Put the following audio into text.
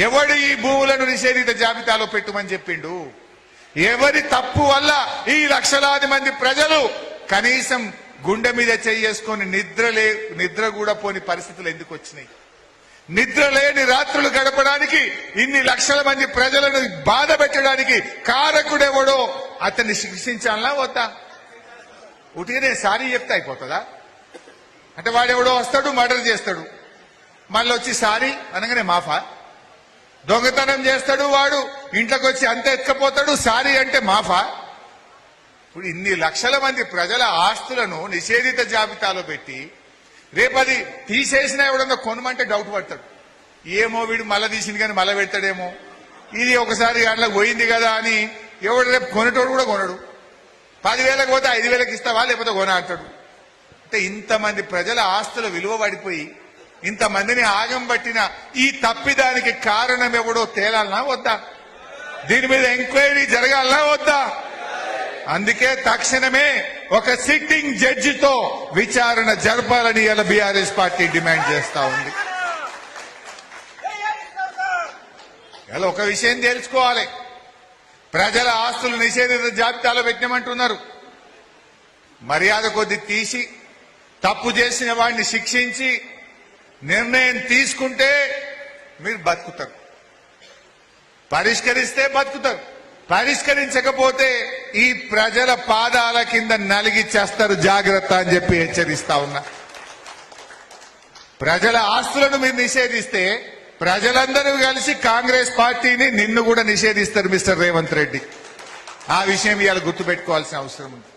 ఎవడు ఈ భూములను నిషేధిత జాబితాలో పెట్టుమని చెప్పిండు? ఎవరి తప్పు వల్ల ఈ లక్షలాది మంది ప్రజలు కనీసం గుండె మీద చేసుకొని నిద్ర కూడా పోని పరిస్థితులు ఎందుకు వచ్చినాయి? నిద్ర లేని రాత్రులు గడపడానికి, ఇన్ని లక్షల మంది ప్రజలను బాధ పెట్టడానికి కారకుడెవడో అతన్ని శిక్షించాలా వద్దా? ఉటిగానే సారీ చెప్తే అయిపోతుందా? అంటే వాడెవడో వస్తాడు, మర్డర్ చేస్తాడు, మళ్ళీ వచ్చి సారీ అనగానే మాఫా? దొంగతనం చేస్తాడు వాడు, ఇంట్లోకి వచ్చి అంత ఎత్తుకపోతాడు, సారీ అంటే మాఫా? ఇప్పుడు ఇన్ని లక్షల మంది ప్రజల ఆస్తులను నిషేధిత జాబితాలో పెట్టి రేపది తీసేసినా ఎవడన్నా కొనమంటే డౌట్ పడతాడు. ఏమో వీడు మళ్ళా తీసింది కానీ మళ్ళా పెడతాడేమో, ఇది ఒకసారి అట్లా పోయింది కదా అని ఎవడు రేపు కొనేటోడు కూడా కొనడు. 10,000కి పోతే 5,000కి ఇస్తావా లేకపోతే కొన అంటాడు. అంటే ఇంతమంది ప్రజల ఆస్తుల విలువ పడిపోయి ఇంతమందిని ఆగం పట్టిన ఈ తప్పిదానికి కారణం ఎవడో తేలాలనా వద్దా? దీని మీద ఎంక్వైరీ జరగాలనా వద్దా? అందుకే తక్షణమే ఒక సిట్టింగ్ జడ్జితో విచారణ జరపాలని ఇలా బీఆర్ఎస్ పార్టీ డిమాండ్ చేస్తా ఉంది. ఇలా ఒక విషయం తెలుసుకోవాలి, ప్రజల ఆస్తులు నిషేధిత జాబితాలో పెట్టినమంటున్నారు. మర్యాద కొద్ది తీసి తప్పు చేసిన వాడిని శిక్షించి నిర్ణయం తీసుకుంటే మీరు బతుకుతారు, పరిష్కరిస్తే బతుకుతారు. పరిష్కరించకపోతే ఈ ప్రజల పాదాల కింద నలిగి చేస్తారు, జాగ్రత్త అని చెప్పి హెచ్చరిస్తా ఉన్నా. ప్రజల ఆస్తులను మీరు నిషేధిస్తే ప్రజలందరూ కలిసి కాంగ్రెస్ పార్టీని నిన్ను కూడా నిషేధిస్తారు మిస్టర్ రేవంత్ రెడ్డి. ఆ విషయం ఇవాళ గుర్తుపెట్టుకోవాల్సిన అవసరం ఉంది.